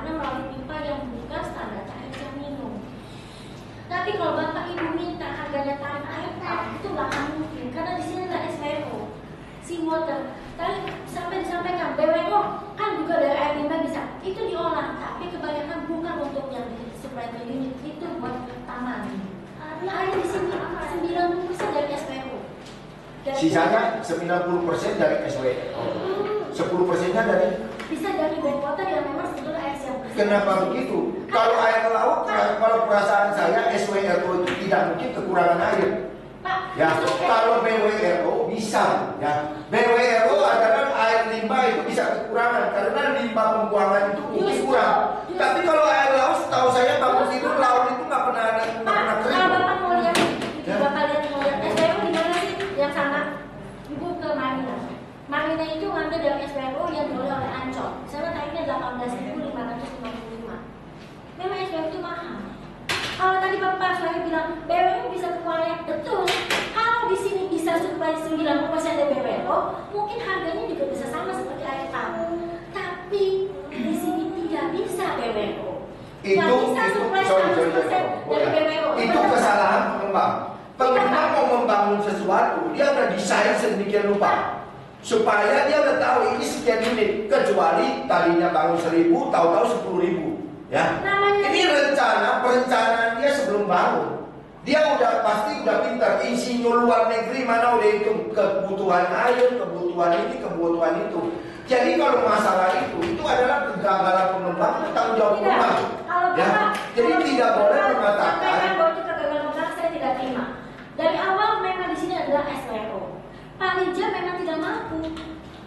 karena melalui pipa yang bukan standar air siap minum. Tapi kalau bapak ibu minta harganya tarif air tap, itu nggak akan mungkin karena di sini ada SWO, seawater. Tadi sampai disampaikan BWO kan juga dari air limbah bisa, itu diolah, tapi kebanyakan bukan untuk yang supply unit, itu buat taman. Karena air di sini 90% dari SWO. Sisanya 90% dari SWO. 10%-nya dari bisa dari backwater yang memang sebetulnya air siap bersih. Kenapa begitu? Kalau air laut, kalau perasaan saya SWRO itu tidak mungkin kekurangan air. Pak, Ya, kalau BWRO bisa, ya. BWRO adalah air limbah itu bisa kekurangan karena limbah pembuangan itu mungkin kurang. Tapi kalau air laut, setahu saya bangun tidur laut itu nggak pernah ada, nggak pernah kering. Kalau bapak mau lihat, bapak lihat SWO di mana sih? Yang sana, ibu ke Marina. Marina itu ngambil dari SWO yang diolah oleh Ancol. Di sana tarifnya 18.555. Memang SWO itu mahal. Kalau tadi bapak saya bilang BWO bisa kekurangan, betul. Kalau di sini bisa supaya 90% dari BWO, mungkin harganya juga bisa sama seperti air tap. Tapi di sini tidak bisa BWO. Tidak bisa supaya 100% dari BWO. Itu kesalahan pengembang. Pengembang mau membangun sesuatu, dia udah desain sedemikian rupa supaya dia udah tahu ini sekian unit, kecuali tadinya bangun 1.000, tahu-tahu 10.000. Ya, ini perencanaan dia sebelum bangun. Dia udah pasti udah pintar. Insinyur luar negeri mana udah hitung kebutuhan air, kebutuhan ini, kebutuhan itu. Jadi kalau masalah itu adalah kegagalan pengembang, itu tanggung jawab pengembang. Ya, jadi tidak boleh mengatakan bahwa itu kegagalan pengembang, saya tidak terima. Dari awal memang di sini adalah SWO. Palija memang tidak mampu.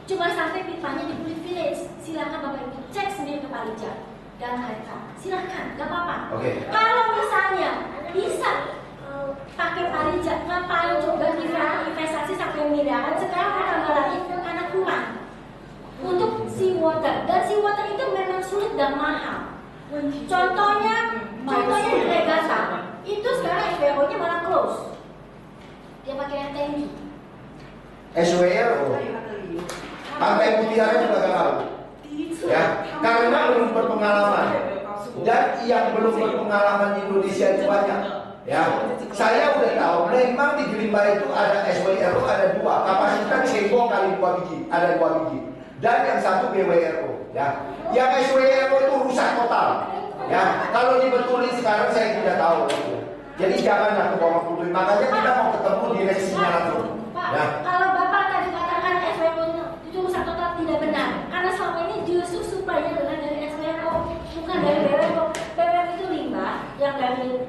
Cuma sampai pipanya di Kulit Village. Silakan bapak ibu cek sendiri ke Palija dan HK, silakan, gak apa-apa. Kalau misalnya bisa pakai Palija, ngapain coba investasi sampai miliaran? Sekarang tambah lagi karena kurang untuk seawater, dan seawater itu memang sulit dan mahal. Contohnya di Legata itu sekarang SWO-nya malah close. Dia pakai air tanki. SWRO, Pantai Mutiara juga gak tahu. Ya, karena belum berpengalaman, dan yang belum berpengalaman di Indonesia itu banyak. Ya, saya udah tahu. Memang di Gerimba itu ada SWRO, ada 2 kapasitas cebong kali 2 biji, ada 2 biji, dan yang satu BWRO. Ya, yang SWRO itu rusak total. Ya, kalau dibetulin sekarang saya tidak tahu. Jadi janganlah ke bawah publik. Makanya kita mau ketemu direksinya langsung. Ya. Kalau bapak tadi katakan SWO itu rusak total, tidak benar. Karena selama ini justru suplainya adalah dari SWO, bukan dari BWO. BWO itu limbah yang dari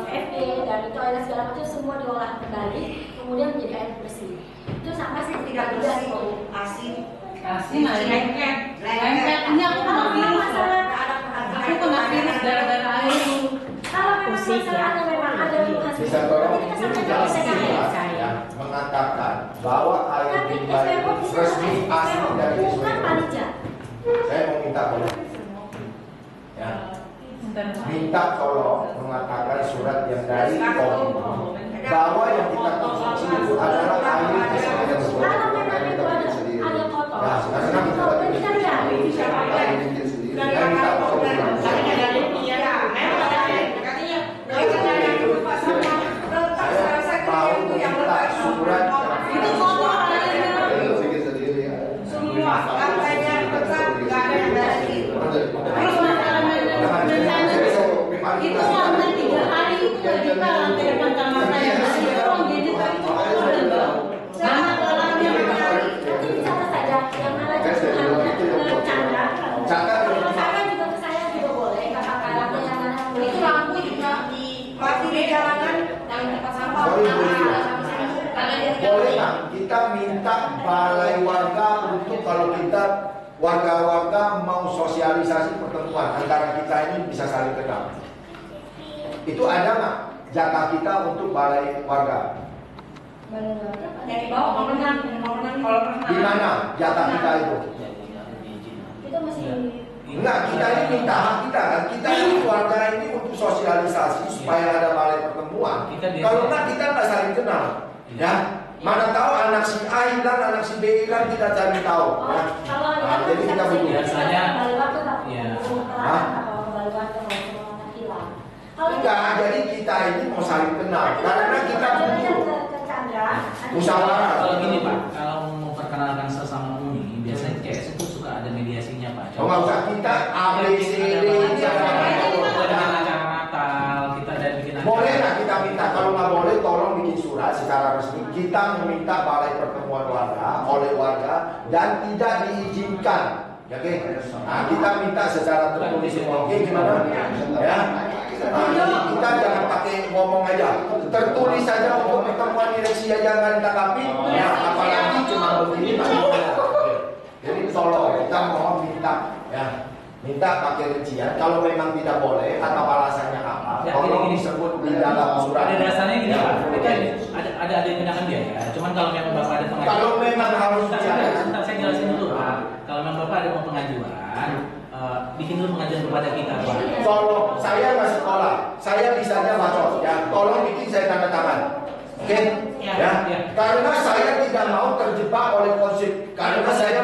FD, dari toilet segala macam semua diolah kembali, kemudian menjadi air bersih. Itu sama sih tidak bersih, asin, lengket. Ini aku kena virus. Aku kena virus gara-gara air. Kalau memang masalahnya memang ada keluhan bisa tolong ya, mengatakan bahwa air limbah itu resmi asli dari bukan Palija. Saya mau minta tolong, ya, minta tolong mengatakan surat yang dari POM bahwa yang kita konsumsi itu adalah air yang sesuai dengan kita bikin sendiri. Ya, karena kita bikin sendiri. Saya minta tolong. Itu warna 3 hari itu lagi Pak, lantai depan kamar saya masih orang jadi Pak itu udah bau. Sama kolamnya nanti bicara saja yang mana Chandra. Kalau saya juga ke saya juga boleh, nggak apa-apa. Lantai yang mana itu lampu juga di pasti di jalanan yang tempat sampah. Boleh nggak kita minta balai warga untuk kalau kita warga-warga mau sosialisasi pertemuan antara kita ini bisa saling kenal. Itu ada nggak jatah kita untuk balai warga? Dari bawah kalau pernah. Di mana jatah kita itu? Itu masih Enggak, kita ini minta hak kita kan. Kita ini warga ini untuk sosialisasi supaya ada balai pertemuan. Kalau enggak kita nggak saling kenal. Ya, mana tahu anak si A hilang, anak si B hilang, kita cari tahu. Ya. kalau jadi kita butuh. Biasanya, balai waktu Pak. ya. ini mau saling kenal karena kita butuh musyawarah. Kalau gini Pak, kalau mau perkenalkan sesama penghuni, biasanya CS itu suka ada mediasinya Pak. Oh, nggak usah kita ABCD ini ada acara Natal, kita ada bikin acara. boleh nggak kita minta, kalau nggak boleh tolong bikin surat secara resmi. Kita meminta balai pertemuan warga oleh warga dan tidak diizinkan. Ya, oke. Nah, kita minta secara tertulis semua. Oke, gimana? Ya. Nah, kita jangan pakai ngomong aja. Tertulis saja untuk pertemuan direksi aja nggak ditanggapi. Ya, apalagi cuma begini. Jadi tolong kita mohon minta ya. Minta pakai rincian. Kalau memang tidak boleh atau alasannya apa, Ya, tolong gini. disebut di dalam surat. Ada dasarnya gini Ya. Pak, kita ada kenakan biaya. Cuman kalau memang Bapak ada pengajuan. Kalau memang harus Sebentar, saya jelasin dulu Pak. Kalau memang Bapak ada mau pengajuan, bikin dulu pengajuan kepada kita Pak. Tolong, saya nggak sekolah, saya bisanya bacot ya. Tolong bikin saya tanda tangan, oke? Ya. Karena saya tidak mau terjebak oleh konsep. Karena saya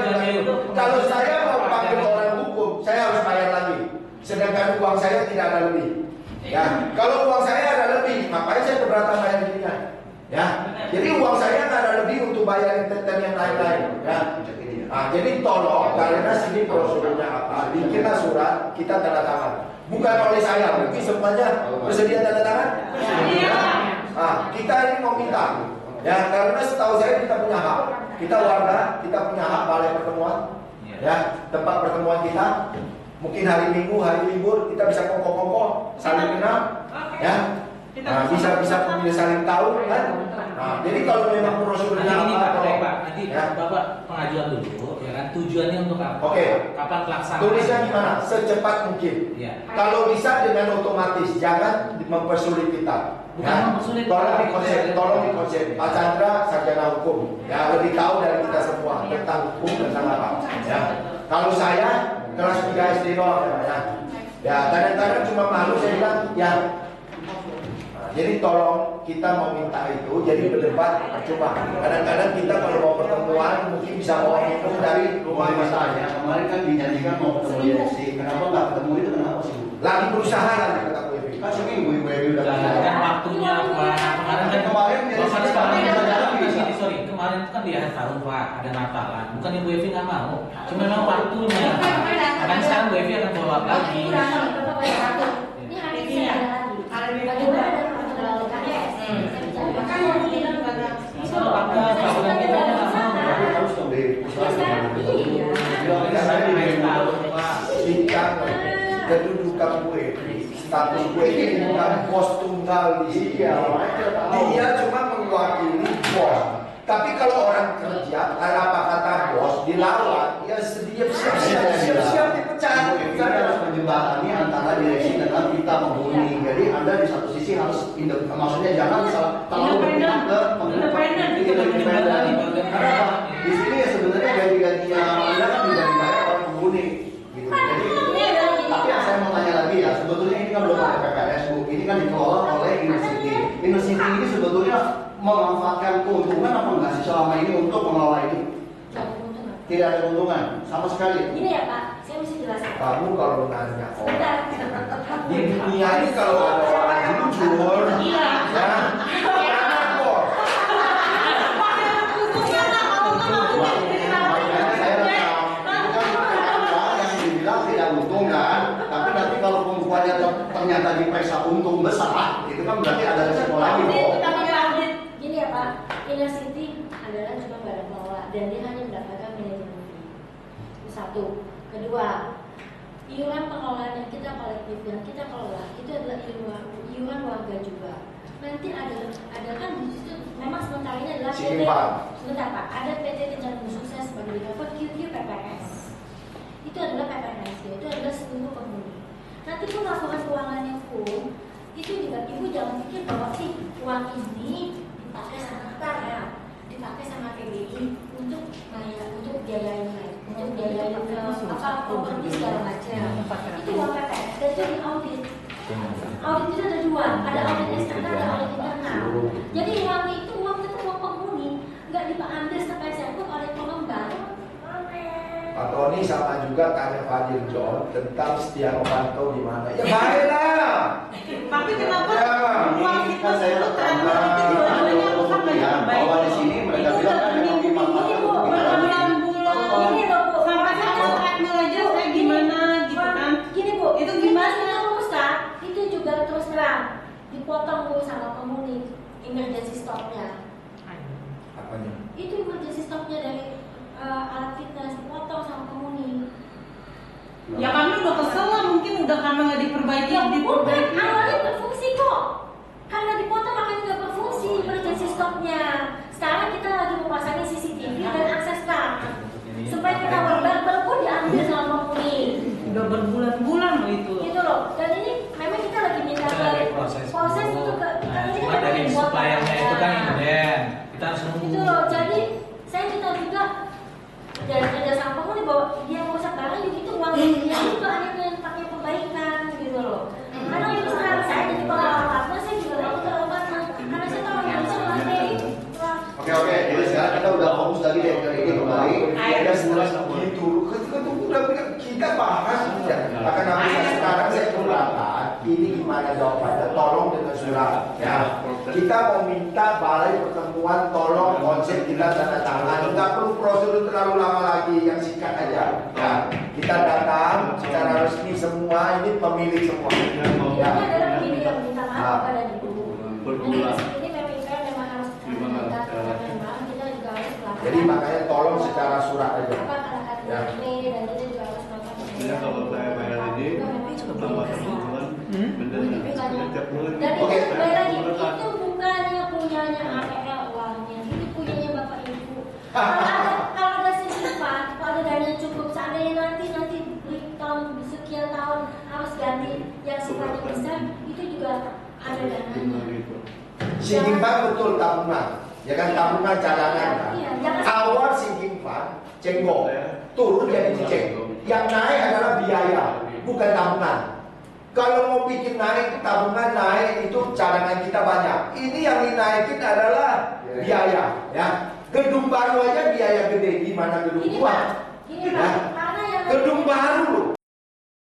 kalau saya mau pakai orang hukum, saya harus bayar lagi. Sedangkan uang saya tidak ada lebih. Ya, kalau uang saya ada lebih, ngapain saya keberatan bayar ginian? Ya, jadi uang saya nggak ada lebih untuk bayar intern yang lain-lain. Ya. Nah, jadi tolong karena sini prosedurnya apa, bikinlah surat, kita tanda tangan. Bukan oleh saya, mungkin semuanya bersedia tanda tangan. Ya. Nah, kita ini mau minta, ya karena setahu saya kita punya hak, kita warga, kita punya hak balai pertemuan, ya tempat pertemuan kita. Mungkin hari Minggu, hari libur kita bisa kongko-kongko, saling kenal, ya. Nah, bisa saling tahu kan. Nah, jadi kalau memang prosedurnya Nanti apa, Pak, nanti ya. Bapak pengajuan dulu, ya kan? Tujuannya untuk apa? Oke. Kapan pelaksanaan? Tulisnya gimana? Secepat mungkin. Ya. Kalau bisa dengan otomatis, jangan mempersulit kita. Bukan mempersulit. Tolong dikonsep. Pak Chandra sarjana hukum, ya lebih tahu dari kita semua tentang hukum tentang apa. Ya. Kalau saya kelas 3 SD doang, ya. Ya kadang-kadang cuma malu saya bilang, ya. Nah, jadi tolong kita mau minta itu, jadi berdebat percuma. Kadang-kadang kita kalau mau pertemuan mungkin bisa bawa minum dari rumah Masalahnya kemarin kan dijanjikan mau ketemu direksi, kenapa nggak ketemu itu kenapa sih? lagi berusaha lagi kata Bu Evi. Kan seminggu ibu Evi udah Kan bilang. waktunya Pak. Kemarin kan Kemarin jadi Bapak sini sekarang bisa jalan di bisa. sini, sorry. Kemarin itu kan di akhir tahun Pak, ada Natalan. Bukan Ibu Evi nggak mau, cuma memang waktunya. Kan sekarang Bu Evi akan follow up lagi. Ini hari ini saya ada lagi. Bagaimana dengan pertemuan TKS? Saya bicara. Masalah apa? Kalau kita nggak mau. Tapi harus dong deh. Ya sekarang iya. Bilang Kita saya akhir di tahun Pak. Sikap kedudukan Bu Evi, status Bu Evi bukan bos tunggal di sini. Dia cuma mewakili bos. Tapi kalau orang kerja, apa kata bos dilawan, ya siap dipecat. Kita harus menjembatani antara direksi dengan kita penghuni. Jadi Anda di satu sisi harus maksudnya jangan terlalu berpihak ke Independen. Karena apa? Di sini ya sebenarnya ganti-gantinya Anda kan juga dibayar oleh penghuni. Gitu. Jadi tapi yang saya mau tanya lagi ya, sebetulnya ini kan belum ada PPS Bu, ini kan dikelola oleh Innosity. Innosity ini sebetulnya memanfaatkan keuntungan apa enggak sih selama ini untuk mengelola ini? Tidak ada keuntungan sama sekali. Gini ya Pak, saya mesti jelaskan. Kamu kalau nanya Sebentar. di dunia ini kalau ada orang jujur, Iya. ya, jangan bos. Makanya saya rekam. Itu kan yang dibilang tidak untung kan, tapi nanti kalau pembukuannya ternyata diperiksa untung besar, itu kan berarti ada resiko lagi kok. Gini ya Pak, Innosity adalah cuma badan pengelola dan dia hanya mendapatkan manajemen fee. Itu satu. Kedua, iuran pengelolaan yang kita kolektif yang kita kelola itu adalah iuran warga juga. Nanti ada kan di situ memang sementara ini adalah PT. Simpan. Sebentar Pak, ada PT Tim Sukses sebagai developer QQ PPS. Itu adalah PPS ya, itu adalah seluruh penghuni. Nanti pun laporan keuangannya pun itu juga ibu jangan pikir bahwa sih uang ini dipakai sama kita ya, dipakai sama PBI untuk biayain apa properti segala macam. Itu uang PPS dan itu diaudit. Audit itu ada dua, ada audit eksternal, ada audit internal. Jadi uang itu uang penghuni, nggak diambil sampai pun oleh pengembang. Atau Roni sama juga tanya Fadil John tentang Setia Novanto gimana. Ya baiklah. Tapi kenapa Ya. uang Ini kita kan saya itu pertama ternyata itu sebenarnya bukan ya, bahwa di sini mereka itu bilang udah kan memang berminggu-minggu Bu, berbulan-bulan Gini loh Bu, sampai saya treadmill aja saya gimana gitu kan. Gini Bu, Itu gimana gimana? itu Ustaz? Itu juga terus terang dipotong Bu sama penghuni emergency stoknya. Apanya? Itu emergency stoknya dari alat fitness dipotong sama penghuni. Ya kami udah kesel lah, mungkin udah karena nggak diperbaiki. Ya bukan, awalnya berfungsi kok. Karena dipotong makanya nggak berfungsi emergency stoknya. Sekarang kita lagi mau pasangin CCTV dan akses card supaya kita barbar pun diambil sama penghuni. Udah berbulan-bulan loh itu. Gitu loh. Dan ini memang kita lagi minta Kita ke lagi proses itu dulu. ke Nah, ini cuma kan dari dibuat suppliernya itu kan namanya. inden. Kita harus nunggu. Gitu loh. Jadi saya minta juga dari kerja sama penghuni bahwa dia rusak barang juga itu uang dia juga ada yang pakai perbaikan gitu loh. Karena itu sekarang saya jadi pengalaman partner, saya juga mau ke partner karena saya tahu yang bisa melatih. Oke, jadi sekarang kita udah fokus lagi deh ke ini kembali. Ada sebelas gitu. Ketika itu udah bilang kita bahas ya. Akan tapi sekarang saya keberatan. Ini gimana jawabannya? Tolong dengan surat. Ya. Kita mau minta balai pertemuan. Tolong konsep kita tanda tangan. Nggak perlu prosedur terlalu lama lagi. Yang singkat aja. Ya. Kita datang secara resmi semua. Ini pemilik semua. Ini Ya. adalah begini yang minta maaf kepada ibu. Berbulan. Ini memang harus kita juga harus melakukan. Jadi makanya tolong secara surat aja. Apa kata-kata Ya. ini dan kita juga harus melakukan. Ya kalau saya bayar ini tambah teman-teman bener setiap bulan. Dan Oke. itu kembali lagi, itu bukannya punyanya APL uangnya, itu punyanya bapak ibu. Kalau ada simpan, kalau ada dana yang cukup, seandainya nanti di tahun sekian tahun harus ganti yang sifatnya besar, itu juga ada dananya. Sinking fund betul tabungan. Ya kan tabungan cadangan kan. Iya, jangan Awal sinking fund cengkok, turun jadi ciceng. Yang naik adalah biaya, bukan tabungan. Kalau mau bikin naik tabungan naik itu cadangan kita banyak. Ini yang dinaikin adalah biaya, ya. Gedung baru aja biaya gede, gimana gedung Gini tua? Pak, gini Pak, Nah, karena yang gedung baru loh.